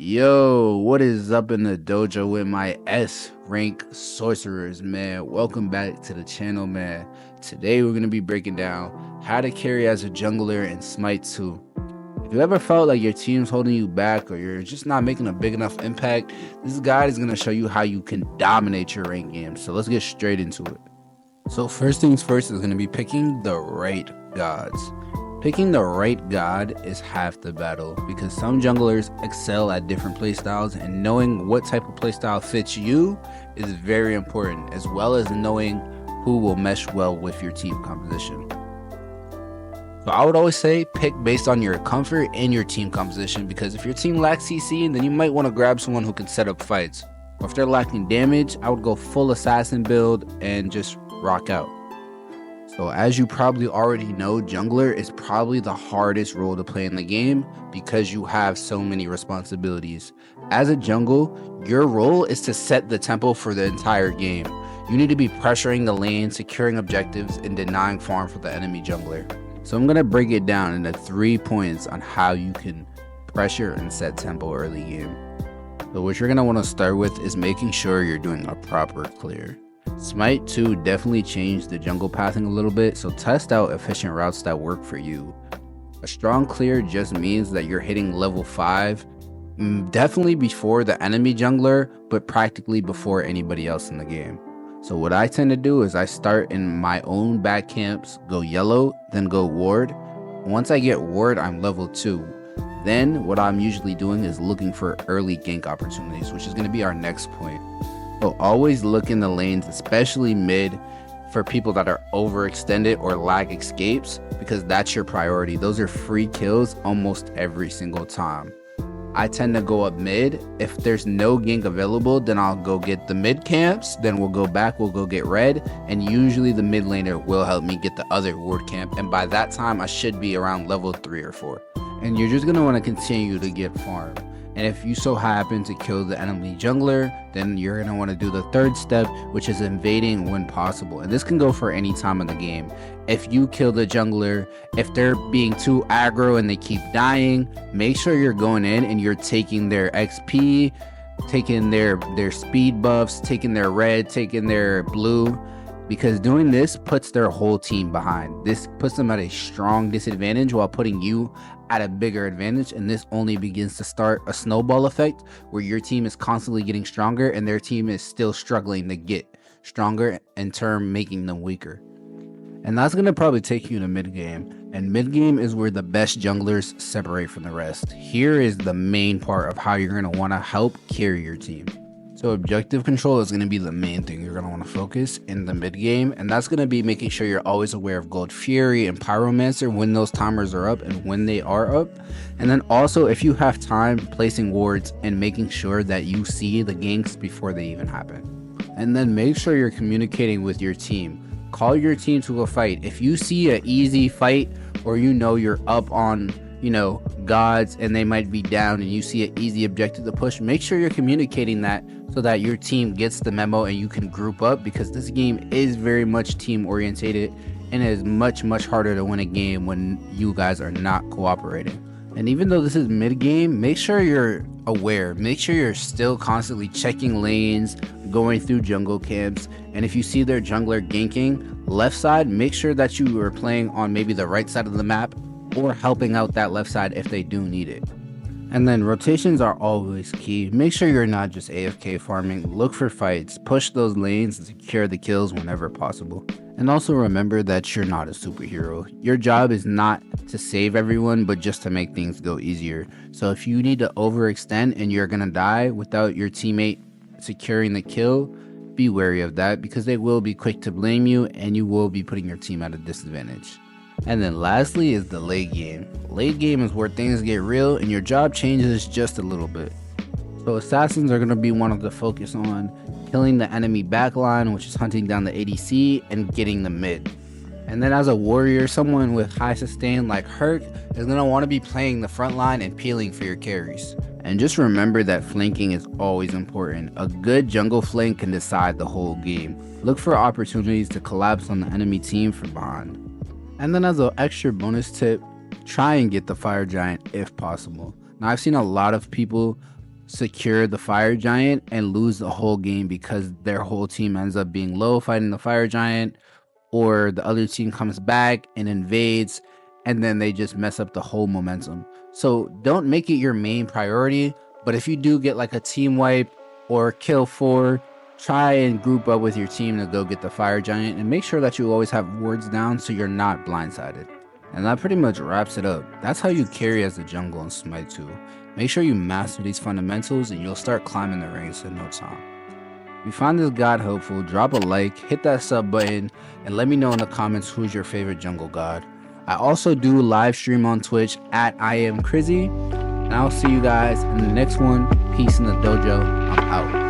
Yo, what is up in the dojo with my S rank sorcerers, man? Welcome back to the channel, man. Today we're going to be breaking down how to carry as a jungler in Smite 2. If you ever felt like your team's holding you back or you're just not making a big enough impact, this guide is going to show you how you can dominate your rank game. So let's get straight into it. So first things first is going to be picking the right gods. Picking the right god is half the battle because some junglers excel at different playstyles, and knowing what type of playstyle fits you is very important, as well as knowing who will mesh well with your team composition. So I would always say pick based on your comfort and your team composition, because if your team lacks CC, then you might want to grab someone who can set up fights. Or if they're lacking damage, I would go full assassin build and just rock out. So as you probably already know, jungler is probably the hardest role to play in the game because you have so many responsibilities. As a jungle, your role is to set the tempo for the entire game. You need to be pressuring the lane, securing objectives, and denying farm for the enemy jungler. So I'm going to break it down into 3 points on how you can pressure and set tempo early game. So what you're going to want to start with is making sure you're doing a proper clear. Smite 2 definitely changed the jungle pathing a little bit, so test out efficient routes that work for you. A strong clear just means that you're hitting level 5, definitely before the enemy jungler, but practically before anybody else in the game. So what I tend to do is I start in my own back camps, go yellow, then go ward. Once I get ward, I'm level 2. Then what I'm usually doing is looking for early gank opportunities, which is going to be our next point. So always look in the lanes, especially mid, for people that are overextended or lack escapes, because that's your priority. Those are free kills almost every single time. I tend to go up mid. If there's no gank available, then I'll go get the mid camps, then we'll go back, we'll go get red, and usually the mid laner will help me get the other ward camp, and by that time I should be around level 3 or 4. And you're just going to want to continue to get farm. And if you so happen to kill the enemy jungler, then you're going to want to do the third step, which is invading when possible. And this can go for any time in the game. If you kill the jungler, if they're being too aggro and they keep dying, make sure you're going in and you're taking their XP, taking their speed buffs, taking their red, taking their blue. Because doing this puts their whole team behind. This puts them at a strong disadvantage while putting you at a bigger advantage, and this only begins to start a snowball effect where your team is constantly getting stronger and their team is still struggling to get stronger, in turn making them weaker. And that's going to probably take you to mid game, and mid game is where the best junglers separate from the rest. Here is the main part of how you're going to want to help carry your team. So objective control is going to be the main thing you're going to want to focus in the mid game, and that's going to be making sure you're always aware of Gold Fury and Pyromancer when those timers are up and when they are up. And then also, if you have time, placing wards and making sure that you see the ganks before they even happen. And then make sure you're communicating with your team. Call your team to a fight. If you see an easy fight, or you know you're up on gods and they might be down and you see an easy objective to push, make sure you're communicating that so that your team gets the memo and you can group up, because this game is very much team orientated and it is much harder to win a game when you guys are not cooperating. And even though this is mid game, make sure you're aware, make sure you're still constantly checking lanes, going through jungle camps, and if you see their jungler ganking left side, make sure that you are playing on maybe the right side of the map or helping out that left side if they do need it. And then rotations are always key. Make sure you're not just AFK farming. Look for fights, push those lanes, and secure the kills whenever possible. And also remember that you're not a superhero. Your job is not to save everyone, but just to make things go easier. So if you need to overextend and you're gonna die without your teammate securing the kill, be wary of that, because they will be quick to blame you and you will be putting your team at a disadvantage. And then lastly is the late game. Late game is where things get real and your job changes just a little bit. So assassins are going to be one to focus on killing the enemy backline, which is hunting down the ADC and getting the mid. And then as a warrior, someone with high sustain like Herc is going to want to be playing the front line and peeling for your carries. And just remember that flanking is always important. A good jungle flank can decide the whole game. Look for opportunities to collapse on the enemy team from behind. And then as an extra bonus tip, try and get the fire giant if possible. Now I've seen a lot of people secure the fire giant and lose the whole game because their whole team ends up being low fighting the fire giant, or the other team comes back and invades and then they just mess up the whole momentum. So don't make it your main priority, but if you do get like a team wipe or kill 4, try and group up with your team to go get the fire giant, and make sure that you always have wards down so you're not blindsided. And that pretty much wraps it up. That's how you carry as a jungle in Smite 2. Make sure you master these fundamentals and you'll start climbing the ranks in no time. If you find this guide helpful, drop a like, hit that sub button, and let me know in the comments who's your favorite jungle god. I also do live stream on Twitch at IamKrizzy, and I'll see you guys in the next one. Peace in the dojo. I'm out.